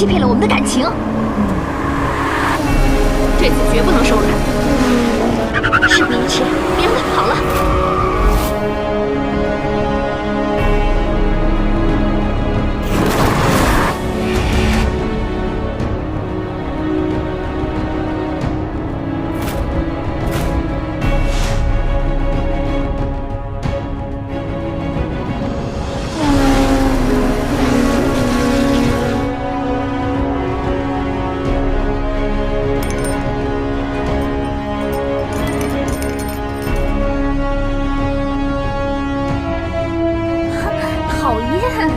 欺骗了我们的感情，这次绝不能手软。事不宜迟，别让他跑了。讨厌！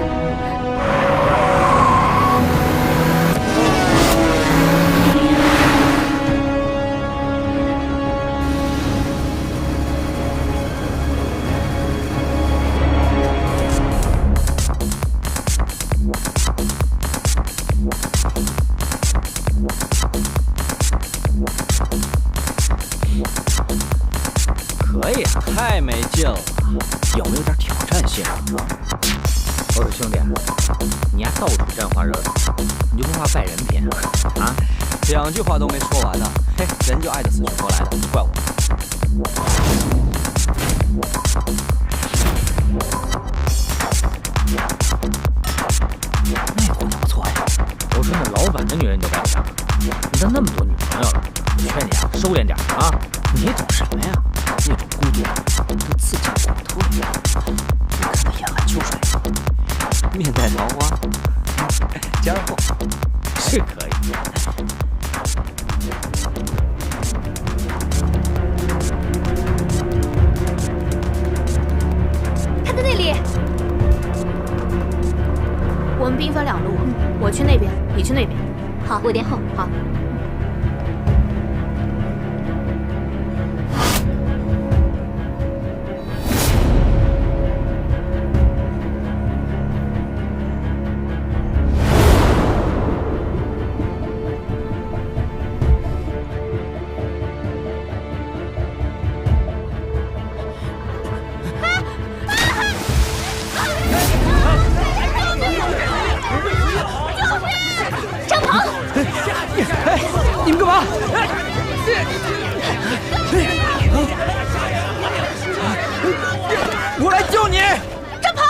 可以啊，太没劲了，有没有点挑战性？我说兄弟，你还到处沾花惹草，你就不怕败人品啊？两句话都没说完呢，嘿，人就爱得死去活来的，你怪我？那姑娘不错呀，我说那老板的女人你都敢抢，你都那么多女朋友了，我劝你啊，收敛点啊！你懂什么呀？那种孤独都刺进骨头里了。你看那严寒秋水，面带桃花，尖儿厚，是可以。他在那里。我们兵分两路，我去那边，你去那边。好，我殿后。好。你们干嘛？我来救你！张鹏，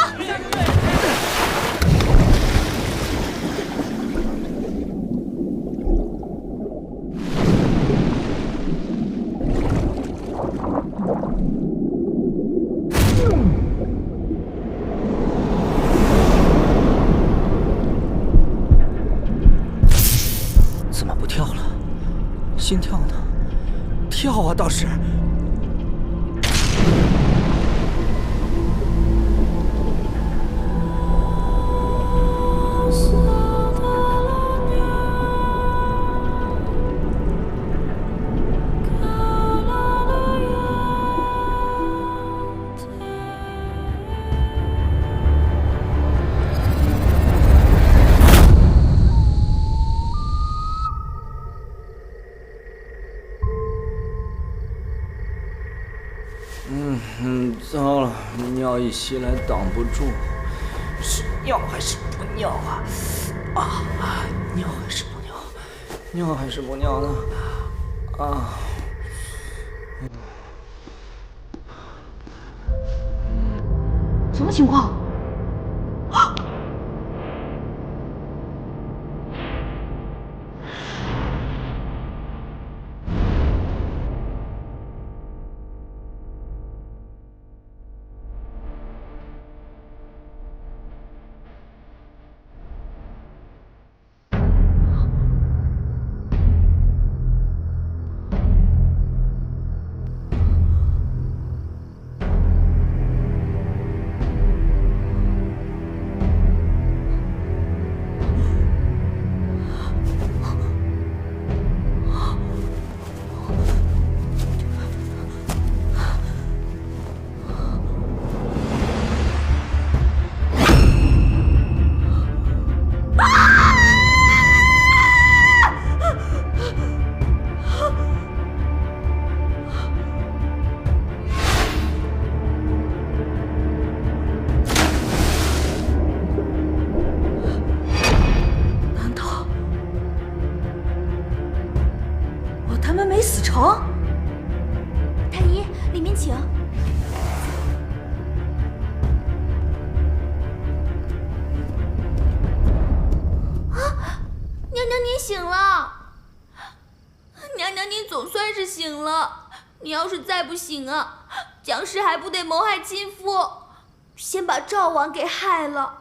怎么不跳了？心跳呢？跳啊，倒是。糟了，尿一袭来挡不住，是尿还是不尿啊？尿还是不尿？尿还是不尿呢？什么情况？死城。太医，里面请。娘娘，您醒了！娘娘，您总算是醒了。你要是再不醒啊，姜氏还不得谋害亲夫，先把赵王给害了，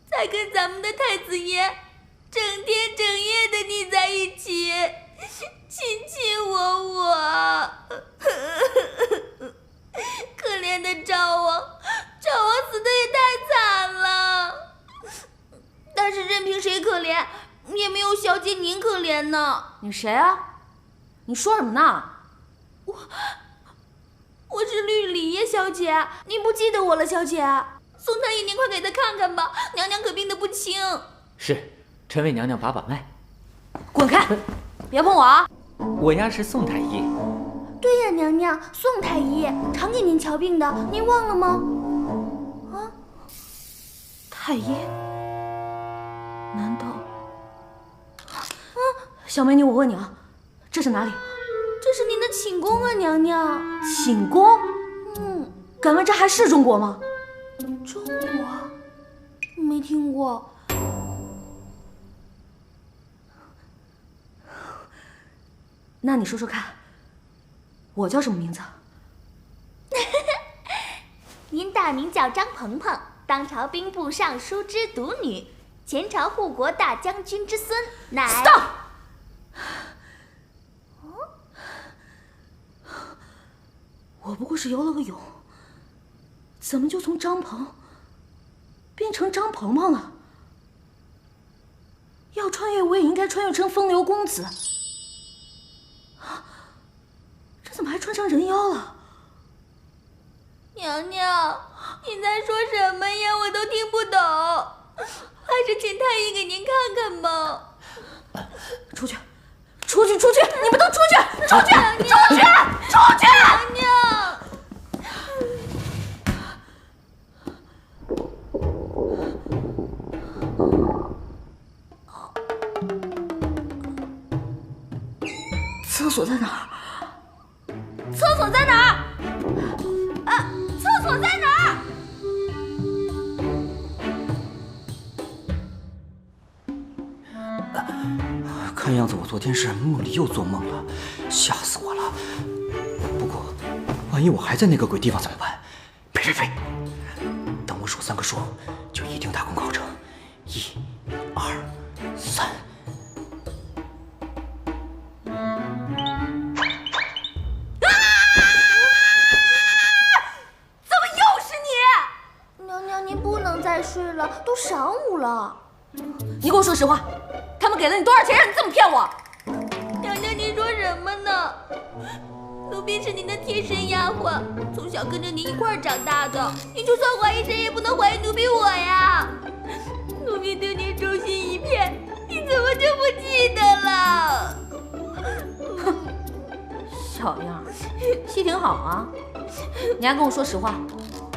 再跟咱们的太子爷整天整夜的腻在一起，卿卿我。可怜的赵王死的也太惨了。但是任凭谁可怜，也没有小姐您可怜呢。你谁啊？你说什么呢？我是绿里耶小姐，您不记得我了，小姐？宋太医，您快给她看看吧，娘娘可病得不轻。是，臣为娘娘把把脉。滚开！别碰我啊！我呀是宋太医。对呀，娘娘，宋太医常给您瞧病的，您忘了吗？啊，太医？难道？小美女，我问你啊，这是哪里？这是您的寝宫啊，娘娘。寝宫？敢问这还是中国吗？中国？没听过。那你说说看，我叫什么名字？您大名叫张鹏鹏，当朝兵部尚书之独女，前朝护国大将军之孙，乃。Stop！我不过是游了个泳，怎么就从张鹏变成张鹏鹏了？要穿越我也应该穿越成风流公子，这怎么还穿成人妖了？娘娘，你在说什么呀？我都听不懂，还是请太医给您看看吧。出去！出去！出去！你们都出去！出去！娘娘出去！出去！娘娘。厕所在哪儿？厕所在哪儿？厕所在哪儿？看样子我昨天是梦里又做梦了，吓死我了。不过，万一我还在那个鬼地方怎么办？呸！等我数3个数，就一定大功告成。1、2、3。怎么又是你？娘娘，您不能再睡了，都晌午了。你给我说实话，他们给了你多少钱让你这么骗我？娘娘，您说什么呢？奴婢是您的贴身丫鬟，从小跟着您一块儿长大的。您就算怀疑谁，也不能怀疑奴婢我呀。奴婢对您忠心一片，你怎么就不记得了？小样，戏挺好啊！你还跟我说实话，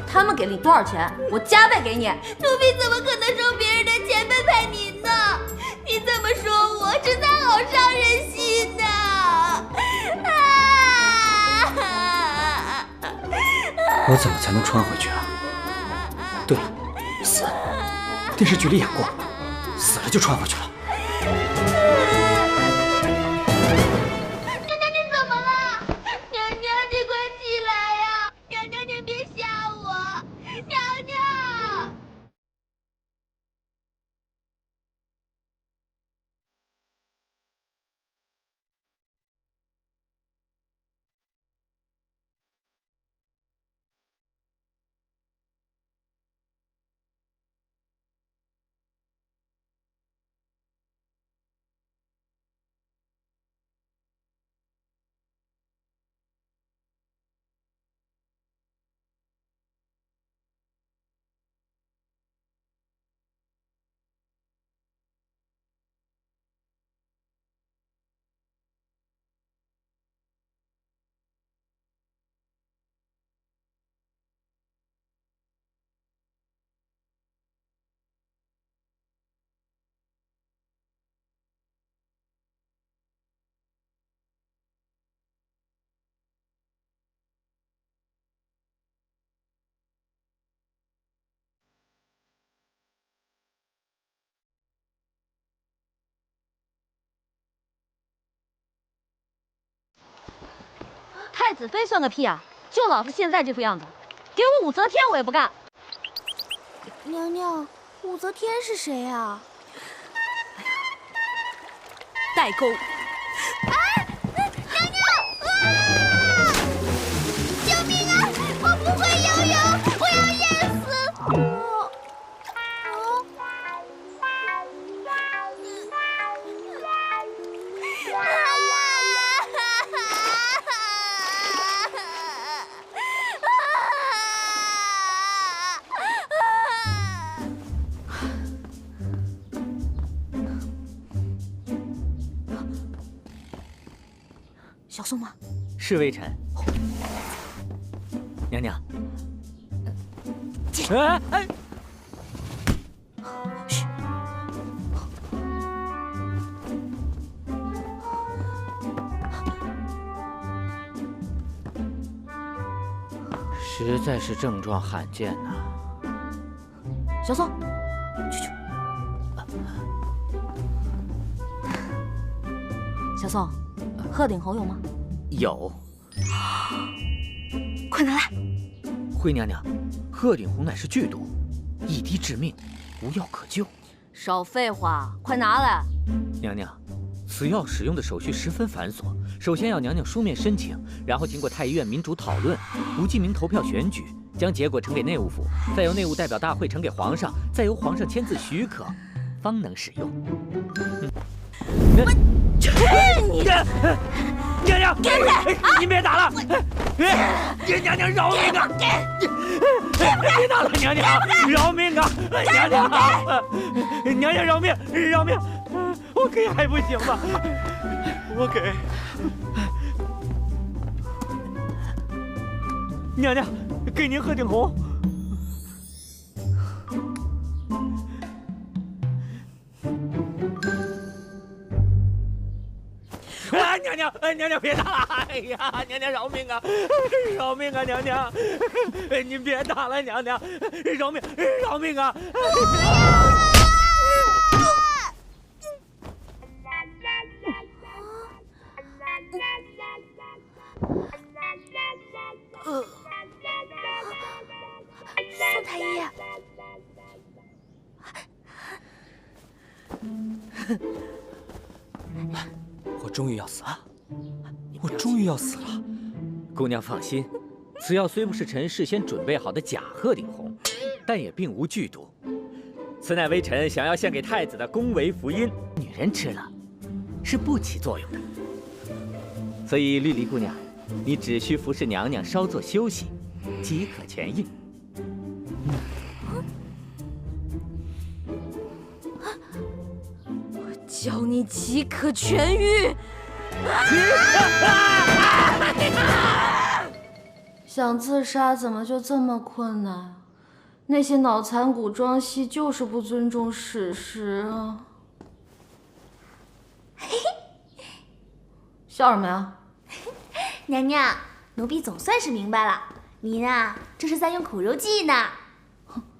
他们给了你多少钱，我加倍给你。奴婢怎么可能收别人的钱背叛您呢？您这么说我，实在好伤人心呐！我怎么才能穿回去啊？对了，死，电视剧里演过，死了就穿回去了。太子妃算个屁啊！就老夫现在这副样子，给我武则天我也不干。娘娘，武则天是谁啊？代沟。娘娘！啊！救命啊！我不会游泳，我要淹死！小宋吗？是微臣。娘娘。哎哎！嘘。实在是症状罕见呐。小宋，去。小宋，鹤顶红有吗？有。快拿来！惠娘娘，鹤顶红乃是剧毒，一滴致命，无药可救。少废话，快拿来！娘娘，此药使用的手续十分繁琐，首先要娘娘书面申请，然后经过太医院民主讨论，无记名投票选举，将结果呈给内务府，再由内务代表大会呈给皇上，再由皇上签字许可，方能使用。去你的！娘娘，给我！您别打了！娘娘饶命啊！别打了，娘娘饶命啊！娘娘，娘娘饶命，饶命！我给还不行吗？我给。娘娘，给您鹤顶红。娘娘，娘娘别打了！哎呀，娘娘饶命啊！饶命啊，娘娘！您别打了，娘娘，饶命，饶命啊！宋太医。我终于要死了！我终于要死了！姑娘放心，此药虽不是臣事先准备好的假鹤顶红，但也并无剧毒。此乃微臣想要献给太子的宫闱福音，女人吃了是不起作用的。所以绿篱姑娘，你只需服侍娘娘稍作休息，即可痊愈。教你即可痊愈。想自杀怎么就这么困难？那些脑残古装戏就是不尊重史实啊！笑什么呀？娘娘，奴婢总算是明白了，您啊，这是在用苦肉计呢。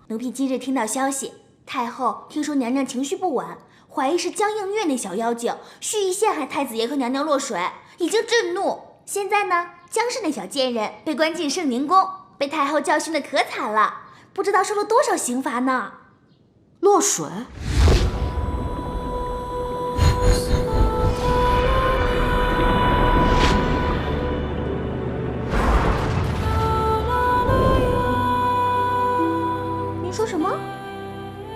奴婢今日听到消息，太后听说娘娘情绪不稳，怀疑是江映月那小妖精蓄意陷害太子爷和娘娘落水，已经震怒。现在呢，江氏那小贱人被关进圣宁宫，被太后教训的可惨了，不知道受了多少刑罚呢。落水？您说什么？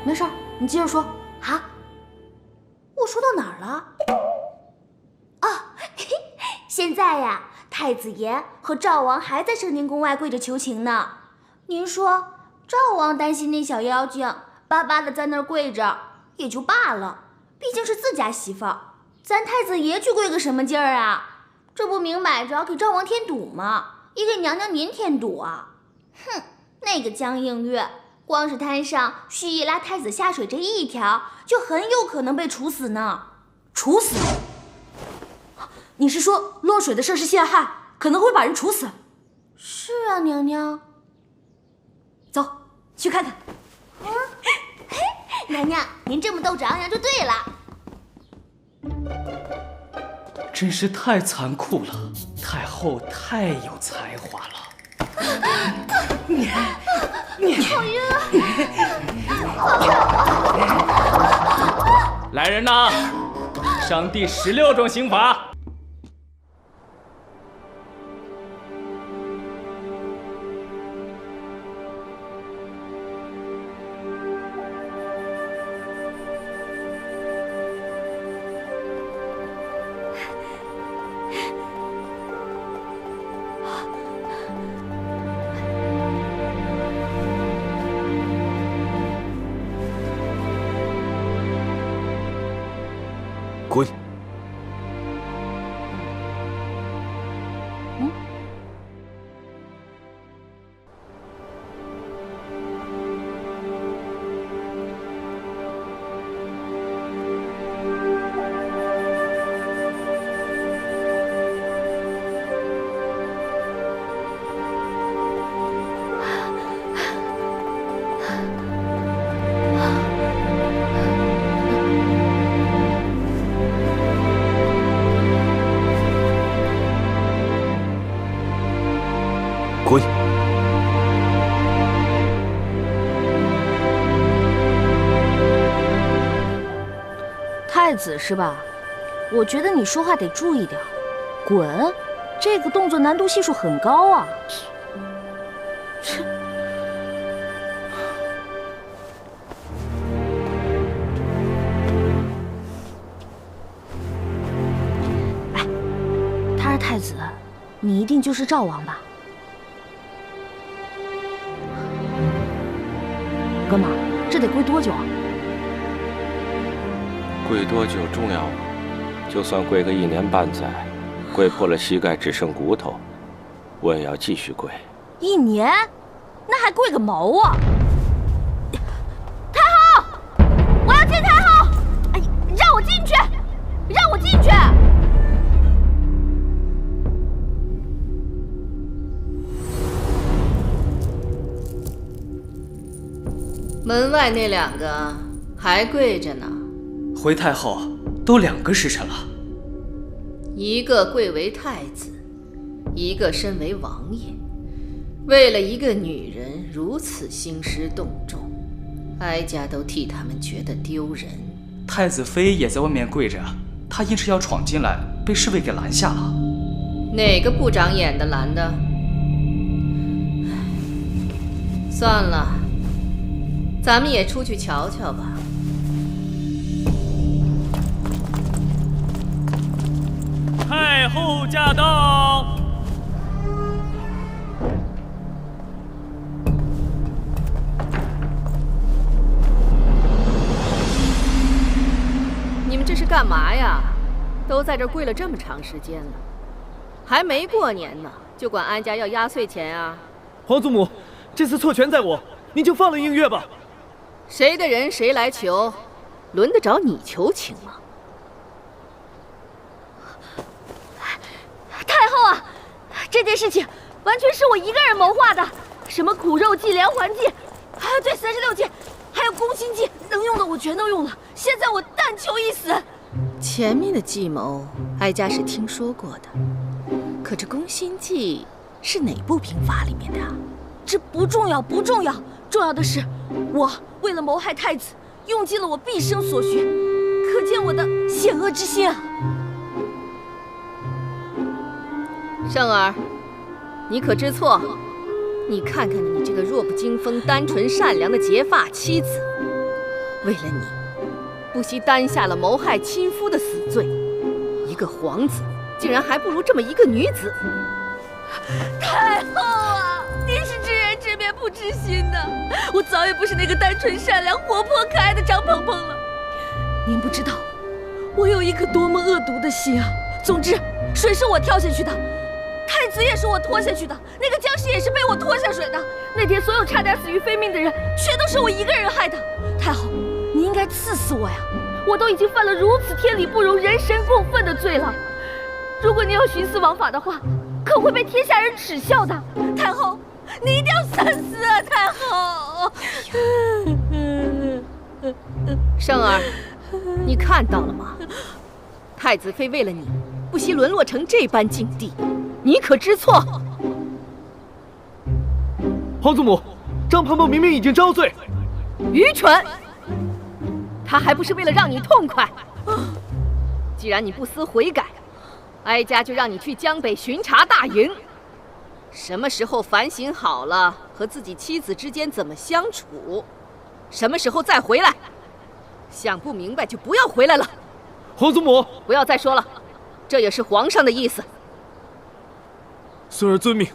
没事儿，你接着说。好，我说到哪儿了？哦，现在呀，太子爷和赵王还在圣宁宫外跪着求情呢。您说，赵王担心那小妖精巴巴的在那儿跪着也就罢了，毕竟是自家媳妇儿，咱太子爷去跪个什么劲儿啊？这不明摆着给赵王添堵吗？也给娘娘您添堵啊！哼，那个江映月，光是摊上蓄意拉太子下水这一条，就很有可能被处死呢。处死？你是说落水的事是陷害，可能会把人处死？是啊，娘娘。走，去看看。娘娘，您这么斗志昂扬就对了。真是太残酷了，太后。后太有才华了。好晕来人呐，上第16种刑罚。滚！滚！太子是吧？我觉得你说话得注意点。滚，这个动作难度系数很高啊。哎，他是太子，你一定就是赵王吧？哥们儿，这得跪多久啊？跪多久重要吗？就算跪个1年半载，跪破了膝盖只剩骨头，我也要继续跪。1年？那还跪个毛啊！太后，我要见太后！哎，让我进去，让我进去！门外那2个还跪着呢。回太后，都2个时辰了。一个贵为太子，一个身为王爷，为了一个女人如此兴师动众，哀家都替他们觉得丢人。太子妃也在外面跪着，她硬是要闯进来，被侍卫给拦下了。哪个不长眼的拦的？算了，咱们也出去瞧瞧吧。太后驾到！你们这是干嘛呀？都在这跪了这么长时间了，还没过年呢，就管安家要压岁钱啊？皇祖母，这次错全在我，您就放了映月吧。谁的人谁来求，轮得着你求情吗？太后啊，这件事情完全是我一个人谋划的，什么苦肉计、连环计，对36计，还有攻心计，能用的我全都用了。现在我但求一死。前面的计谋，哀家是听说过的，可这攻心计是哪部兵法里面的啊？这不重要，不重要，重要的是，我为了谋害太子，用尽了我毕生所学，可见我的险恶之心啊！胜儿，你可知错？你看看你这个弱不禁风、单纯善良的结发妻子，为了你，不惜担下了谋害亲夫的死罪。一个皇子，竟然还不如这么一个女子。太后啊，您是知人知面不知心的，我早已不是那个单纯善良、活泼可爱的张鹏鹏了。您不知道，我有一颗多么恶毒的心啊！总之，水是我跳下去的。太子也是我拖下去的，那个僵尸也是被我拖下水的。那天所有差点死于非命的人，全都是我一个人害的。太后，你应该赐死我呀！我都已经犯了如此天理不容、人神共愤的罪了。如果你要徇私枉法的话，可会被天下人耻笑的。太后，你一定要三思啊！太后，胜儿，你看到了吗？太子妃为了你，不惜沦落成这般境地，你可知错？皇祖母，张鹏鹏明明已经招罪。愚蠢！他还不是为了让你痛快。既然你不思悔改，哀家就让你去江北巡查大营。什么时候反省好了，和自己妻子之间怎么相处，什么时候再回来。想不明白就不要回来了。皇祖母，不要再说了，这也是皇上的意思。孙儿遵命。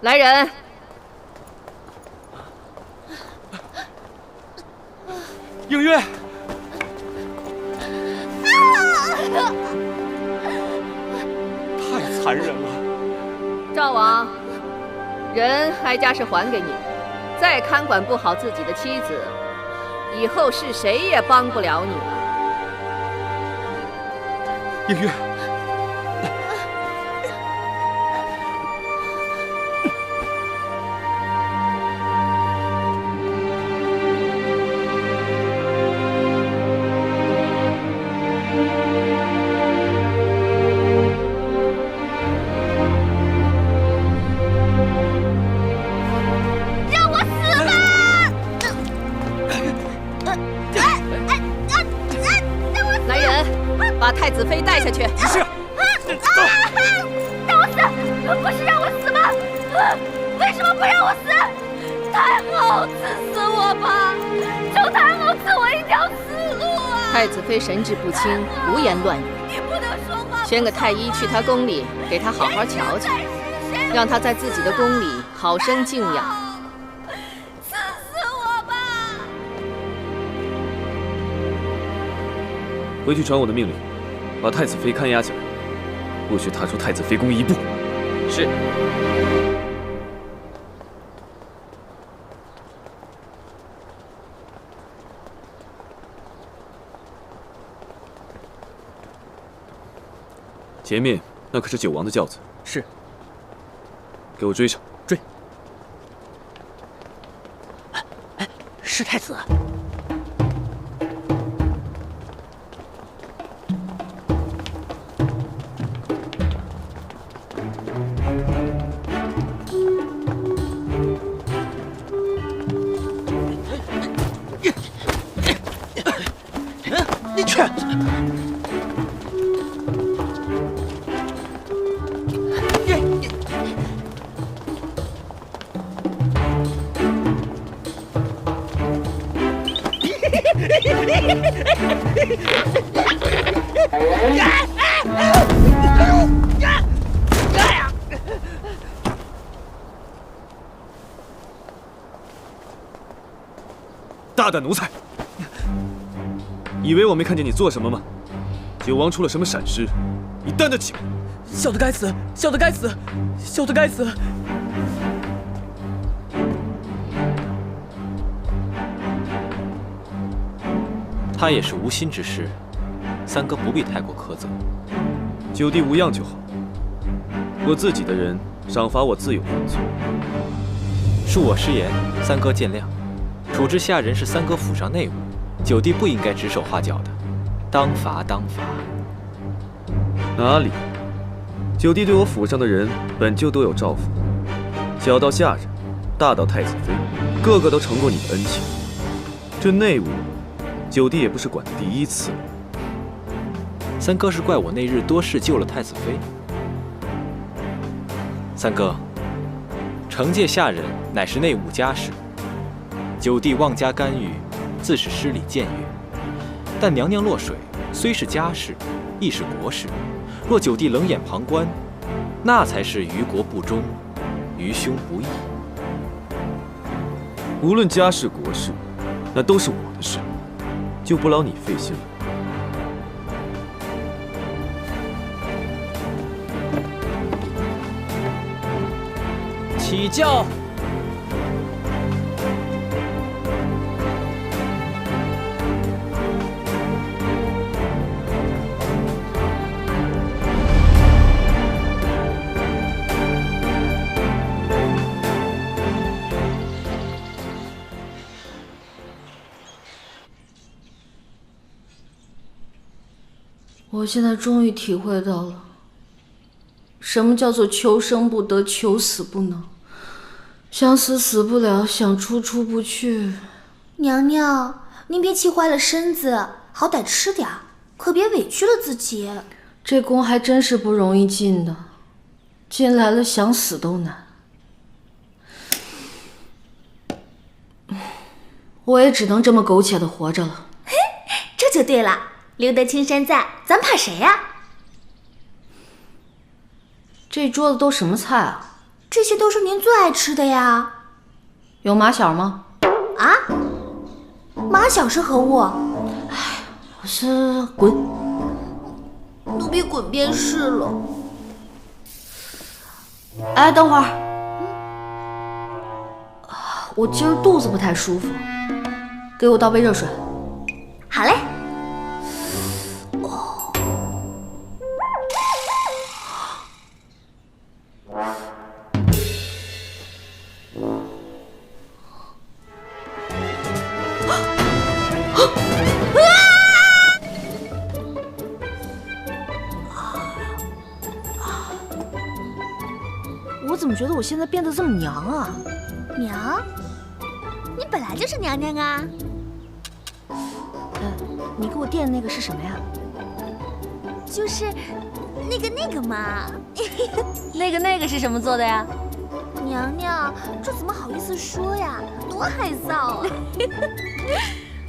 来人！映月，太残忍了。赵王，人哀家是还给你，再看管不好自己的妻子，以后是谁也帮不了你了。映月，来人，把太子妃带下去。是。让我死！不是让我死吗？为什么不让我死？太后，赐死我吧！求太后赐我一条死路啊！太子妃神志不清，胡言乱语。你不能说话。宣个太医去她宫里，给她好好瞧瞧，让她在自己的宫里好生静养。赐死我吧！回去传我的命令，把太子妃看押起来，不许踏出太子妃宫一步。是。前面那可是九王的轿子。是。给我追上。追。哎，是太子。你去！大胆奴才！以为我没看见你做什么吗？九王出了什么闪失，你担得起吗？小的该死，小的该死，小的该死！他也是无心之失，三哥不必太过苛责。九弟无恙就好。我自己的人，赏罚我自有分寸。恕我失言，三哥见谅。处置下人是三哥府上内务，九弟不应该指手画脚的，当罚当罚。哪里？九弟对我府上的人本就都有照拂，小到下人，大到太子妃，个个都承过你的恩情。这内务，九弟也不是管的第一次了。三哥是怪我那日多事救了太子妃。三哥，惩戒下人乃是内务家事，九弟妄加干预，自是失礼僭越。但娘娘落水虽是家事，亦是国事。若九弟冷眼旁观，那才是于国不忠，于兄不义。无论家事国事，那都是我的事，就不劳你费心了。起轿。我现在终于体会到了什么叫做求生不得，求死不能？想死死不了，想出出不去。娘娘，您别气坏了身子，好歹吃点，可别委屈了自己。这宫还真是不容易进的，进来了想死都难。我也只能这么苟且的活着了。嘿，这就对了，留得青山在，咱怕谁呀？这桌子都什么菜啊？这些都是您最爱吃的呀。有马小吗？啊？马小是何物？哎，我是滚。奴婢滚便是了。哎，等会儿，我今儿肚子不太舒服，给我倒杯热水。好嘞。我怎么觉得我现在变得这么娘啊？娘？你本来就是娘娘啊！你给我垫的那个是什么呀？就是那个嘛。那个是什么做的呀？娘娘，这怎么好意思说呀？多害臊啊！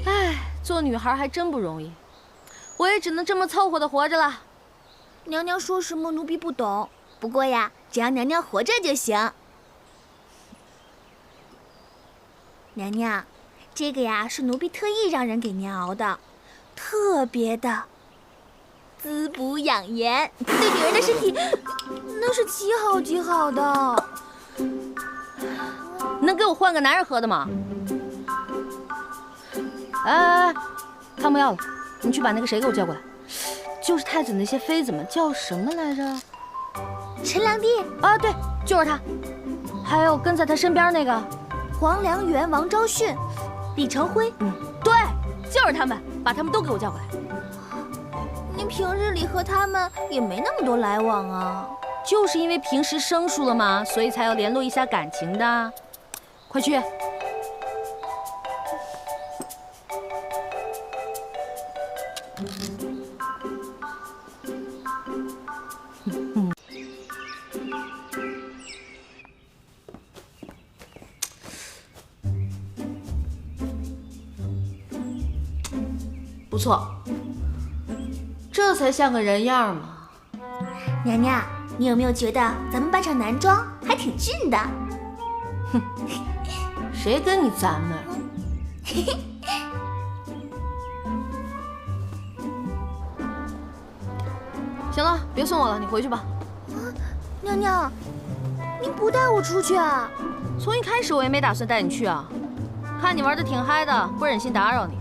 哎，做女孩还真不容易，我也只能这么凑合的活着了。娘娘说什么奴婢不懂，不过呀，只要娘娘活着就行。娘娘，这个呀是奴婢特意让人给您熬的，特别的滋补养颜，对女人的身体那是极好极好的。能给我换个男人喝的吗？哎，汤不要了，你去把那个谁给我叫过来，就是太子那些妃子们叫什么来着？陈良娣啊，对，就是他。还有跟在他身边那个黄良元、王昭训、李成辉，对，就是他们，把他们都给我叫过来。您平日里和他们也没那么多来往啊。就是因为平时生疏了嘛，所以才要联络一下感情的。快去。不错，这才像个人样嘛。娘娘，你有没有觉得咱们扮上男装还挺俊的？哼，谁跟你咱们？行了，别送我了，你回去吧。娘娘，您不带我出去啊？从一开始我也没打算带你去啊，看你玩的挺嗨的，不忍心打扰你。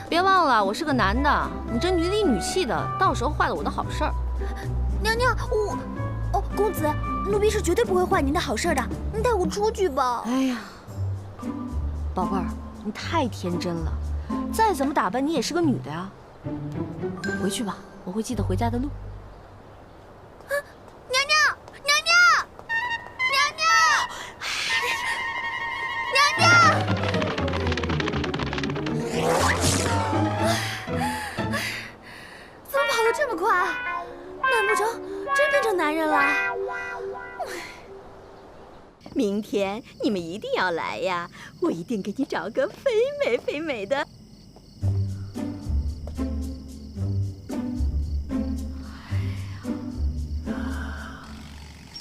别忘了，我是个男的，你这女里女气的，到时候坏了我的好事儿。娘娘，公子，奴婢是绝对不会坏您的好事的，您带我出去吧。哎呀，宝贝儿，你太天真了，再怎么打扮你也是个女的呀。回去吧，我会记得回家的路。娘娘，娘娘，娘娘，怎么跑得这么快？难不成真变成男人了？明天你们一定要来呀！我一定给你找个肥美肥美的。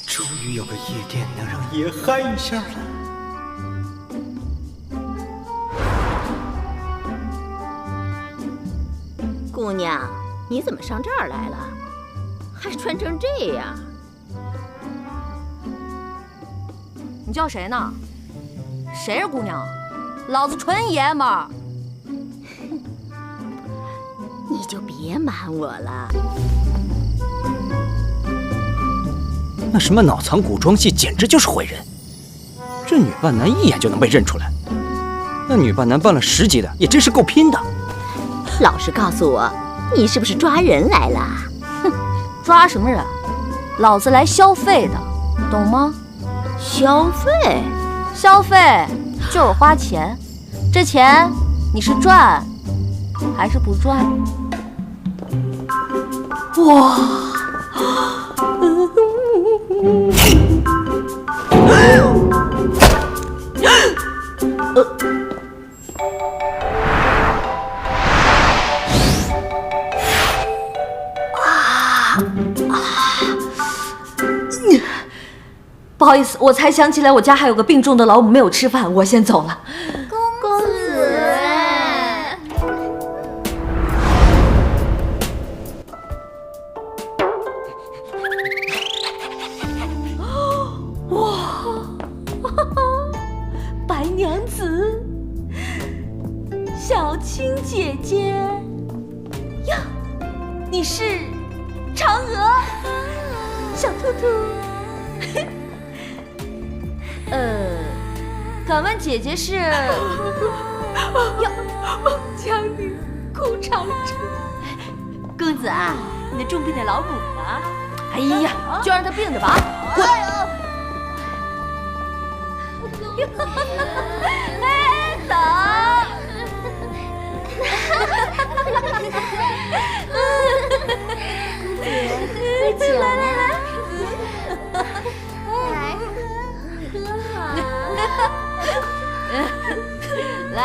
终于有个夜店能让爷嗨一下了。姑娘，你怎么上这儿来了？还穿成这样？你叫谁呢？谁是姑娘？老子纯爷们儿。你就别瞒我了。那什么脑残古装戏简直就是毁人，这女扮男一眼就能被认出来，那女扮男扮了10集的也真是够拼的。老实告诉我，你是不是抓人来了？哼，抓什么人？老子来消费的，懂吗？消费？消费就是花钱，这钱你是赚还是不赚？哇！不好意思，我才想起来我家还有个病重的老母没有吃饭，我先走了。公子，哇，白娘子，小青姐姐呀，你是嫦娥，小兔兔。敢问姐姐是？要将你哭长城。公子啊，你的重病的老母呢？哎呀，就让她病着吧。滚！哎，等！喝酒来来来。来，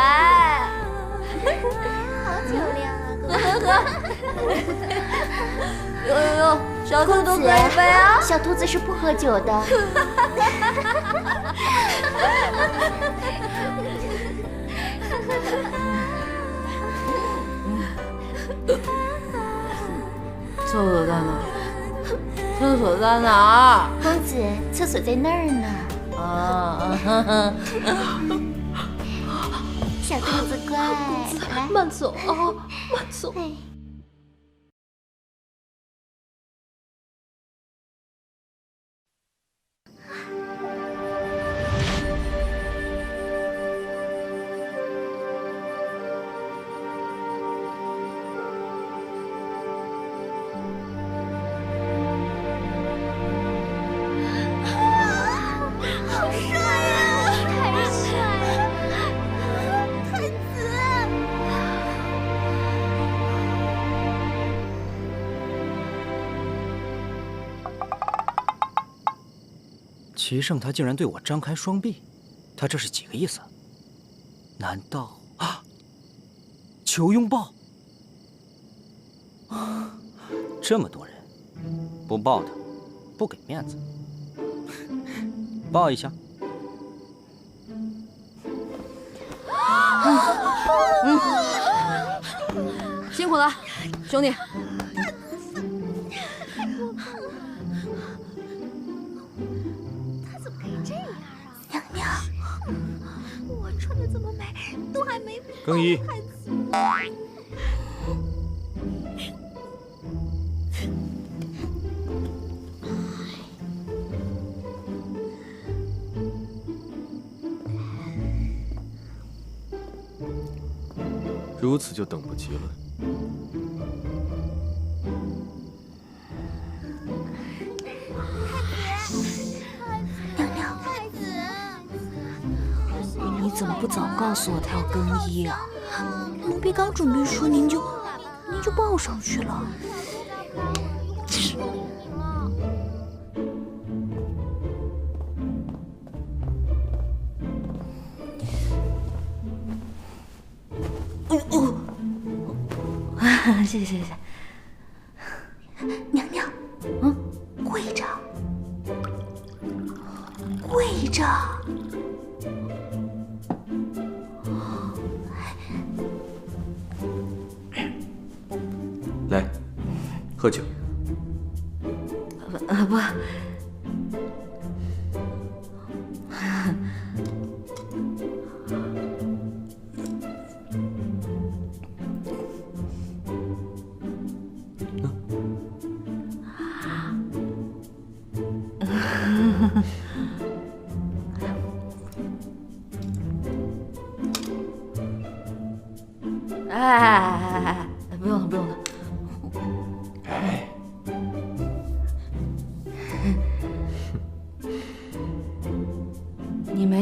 好酒量啊！喝。哟，小兔兔喝一杯啊！小兔子是不喝酒的。厕所在哪？厕所在哪儿？公子，厕所在那儿呢。小兔子乖，来，慢走啊，慢走。齐胜他竟然对我张开双臂，他这是几个意思？难道啊，求拥抱？这么多人，不抱他，不给面子，抱一下。辛苦了，兄弟。更衣。如此就等不及了。你怎么不早告诉我他要更衣啊？奴婢刚准备说您就抱上去了。谢谢谢谢。娘娘，跪着，跪着。来，喝酒。不。哎，不用了，不用了。哎，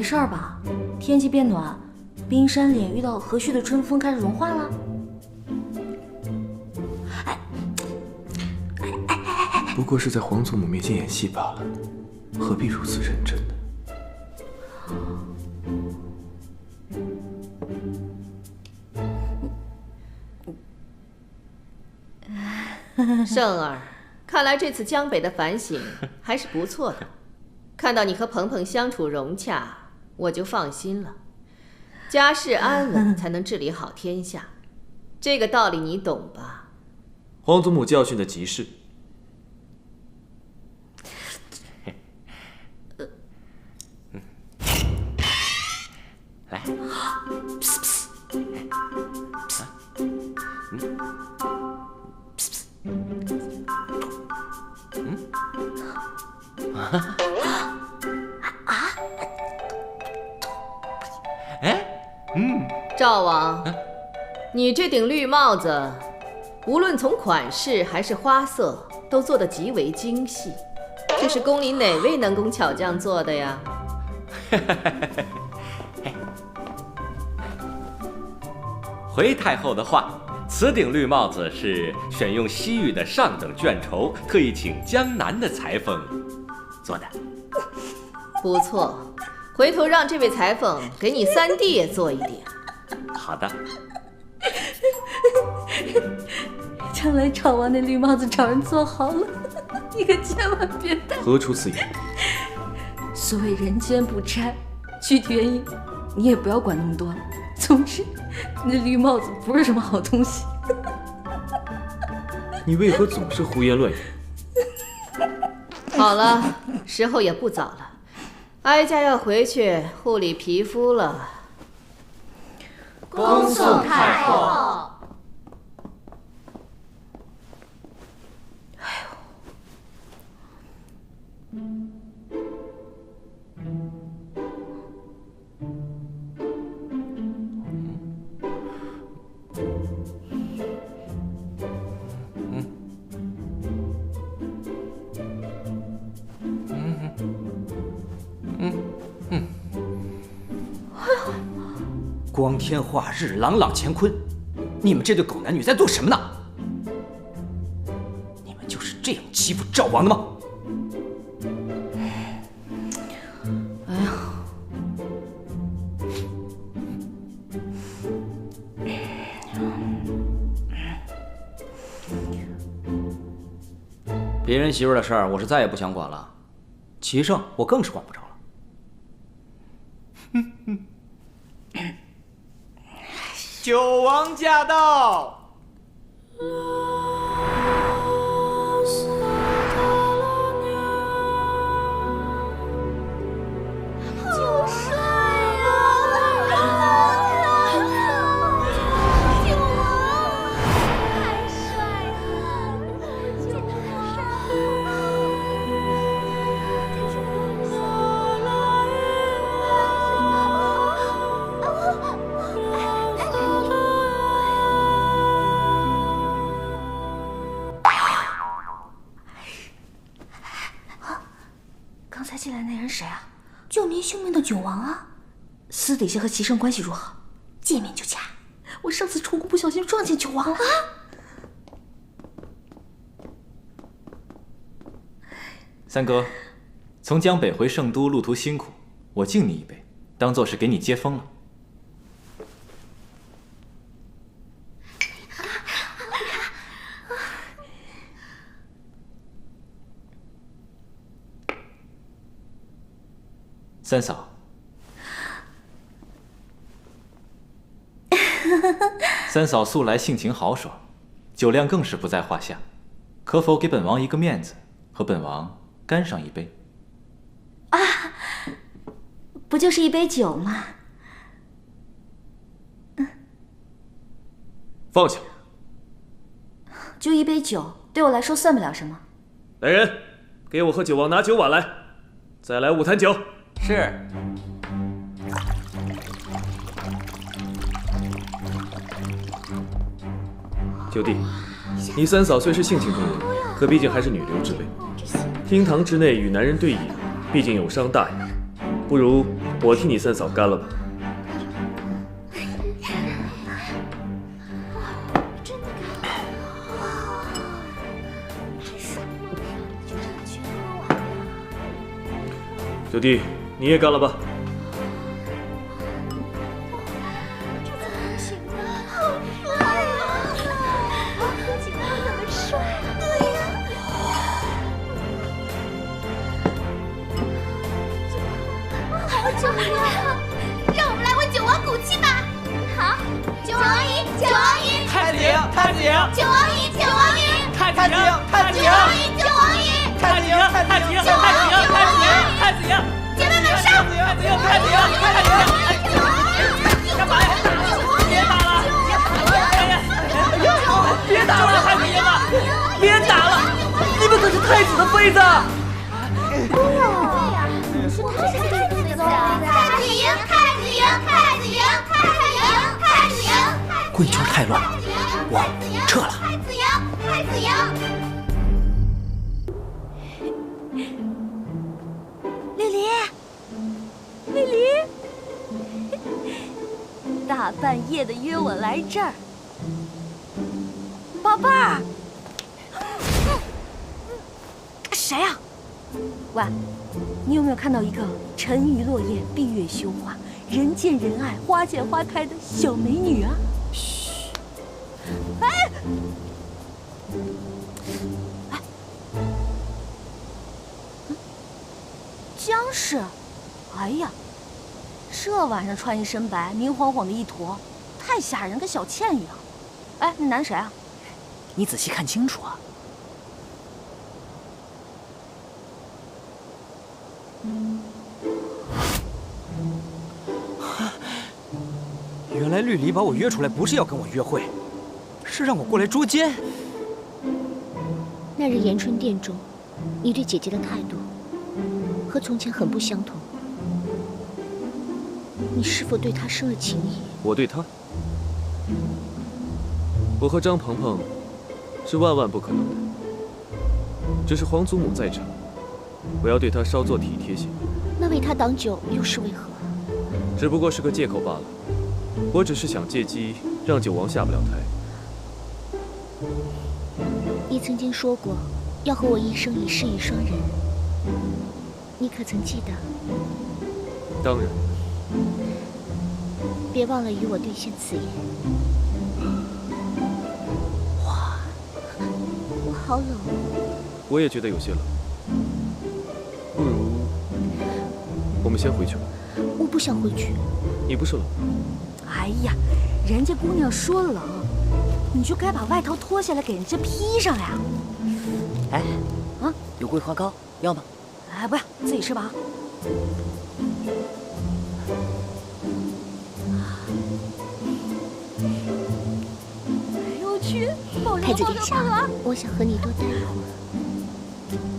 事儿吧？天气变暖，冰山脸遇到和煦的春风开始融化了。不过是在皇祖母面前演戏罢了，何必如此认真呢？圣儿，看来这次江北的反省还是不错的。看到你和鹏鹏相处融洽，我就放心了。家事安稳，才能治理好天下，这个道理你懂吧？皇祖母教训的极是。来，赵王，你这顶绿帽子，无论从款式还是花色，都做得极为精细。这是宫里哪位能工巧匠做的呀？回太后的话，此顶绿帽子是选用西域的上等绢绸，特意请江南的裁缝做的。不错，回头让这位裁缝给你三弟也做一顶。好的。将来赵王那绿帽子找人做好了，你可千万别戴。何出此言？所谓人间不拆，具体原因你也不要管那么多了。总之，那绿帽子不是什么好东西。你为何总是胡言乱语？好了，时候也不早了，哀家要回去护理皮肤了。恭送太后。光天化日，朗朗乾坤，你们这对狗男女在做什么呢？你们就是这样欺负赵王的吗？哎呀，别人媳妇的事儿，我是再也不想管了。齐胜，我更是管不着了。九王驾到！九帅呀！九王，太帅了！九刚才进来那人谁啊？救民性命的九王啊！私底下和齐胜关系如何？见面就掐。我上次出宫不小心撞见九王了啊！三哥，从江北回圣都路途辛苦，我敬你一杯，当做是给你接风了。三嫂，三嫂素来性情豪爽，酒量更是不在话下，可否给本王一个面子，和本王干上一杯？啊，不就是一杯酒吗？放下。就一杯酒，对我来说算不了什么。来人，给我和九王拿酒碗来，再来5坛酒。是。九弟，你三嫂虽是性情中人，可毕竟还是女流之辈，厅堂之内与男人对饮，毕竟有伤大雅。不如我替你三嫂干了吧。九弟，你也干了吧。救命啊！让我们来为九王鼓气吧！好，九王爷，九王爷，太子爷，太子爷，九王爷，九王爷，太子爷，太子爷，九王爷，太子爷，太子爷，太子爷，太子爷，太子爷，姐妹们上！太子爷，太子爷，太子爷，干嘛呀？别打了！别打了，太子爷们！别打了！你们可是太子的妃子！太子赢！太子赢！太子赢！太子赢！太子赢！贵圈太乱了，我撤了。太子赢！太子赢！丽丽，丽丽，大半夜的约我来这儿，宝贝儿，谁呀？喂，你有没有看到一个沉鱼落雁、闭月羞花、人见人爱、花见花开的小美女啊？嘘！哎，僵尸！哎呀，这晚上穿一身白，明晃晃的一坨，太吓人，跟小倩一样。哎，那男谁啊？你仔细看清楚啊！原来绿篱把我约出来不是要跟我约会，是让我过来捉奸。那日延春殿中，你对姐姐的态度和从前很不相同。你是否对她生了情意？我对她，我和张鹏鹏是万万不可能的。只是皇祖母在场，我要对她稍作体贴些。那为她挡酒又是为何？只不过是个借口罢了。我只是想借机让九王下不了台。你曾经说过要和我一生一世一双人，你可曾记得？当然。别忘了与我兑现此言。哇，我好冷。我也觉得有些冷。不如我们先回去吧。我不想回去。你不是冷？哎呀，人家姑娘说冷，你就该把外套脱下来给人家披上呀。哎，啊，有桂花糕，要吗？哎，不要，自己吃吧。哎呦我去，抱着我，抱着我，抱着我！我想和你多待一会儿。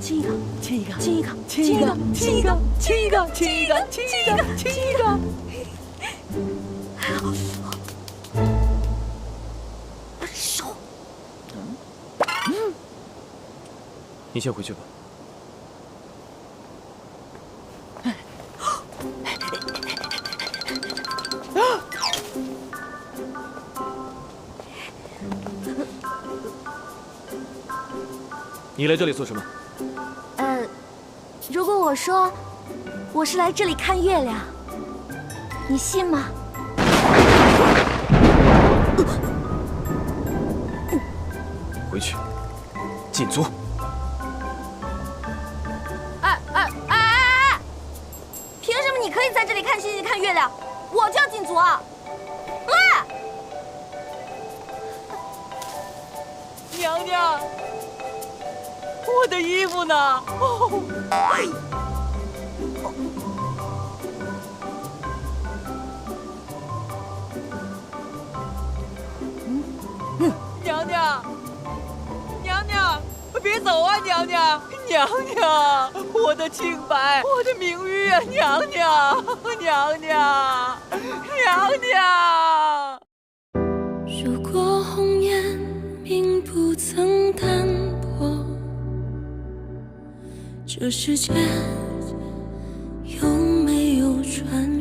亲一个，亲一个，亲一个，亲一个，亲一个，亲一个，亲一个，亲一个，亲一个。手，你先回去吧。你来这里做什么？如果我说我是来这里看月亮，你信吗？回去，禁足。哎！凭什么你可以在这里看星星、看月亮，我就要禁足啊？娘娘，我的衣服呢？娘娘，娘娘，别走啊！娘娘，娘娘，我的清白，我的名誉啊！娘娘，娘娘，娘娘。如果红颜并不曾淡薄，这世间有没有传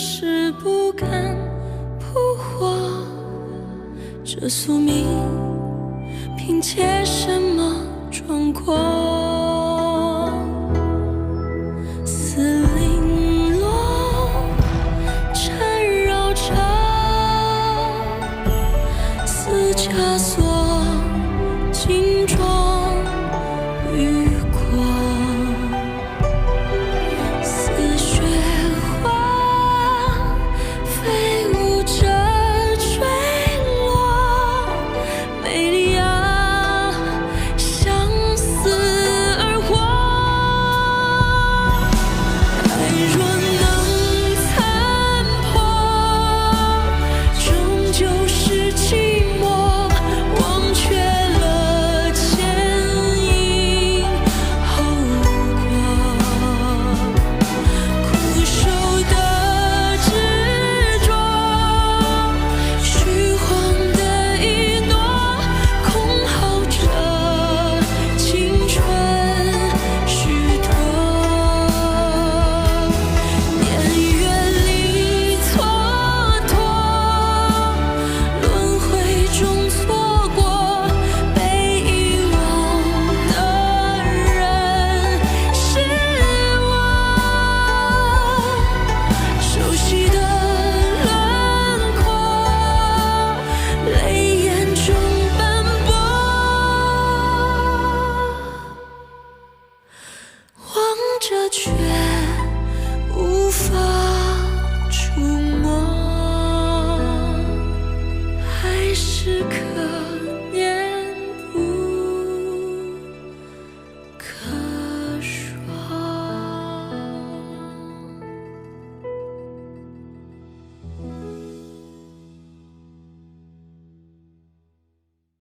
是不敢扑火，这宿命凭借什么闯过？死零落缠绕着似枷锁，金装雨过，似雪花飞舞着坠落，美丽啊，相思而活。爱若能残破，终究是寂寞，忘却了前因后果，苦守的执着，虚晃的一诺，空耗着青春虚脱。年月里蹉跎，轮回中错过，被遗忘的人是我，熟悉的轮廓，泪眼中斑驳，望着却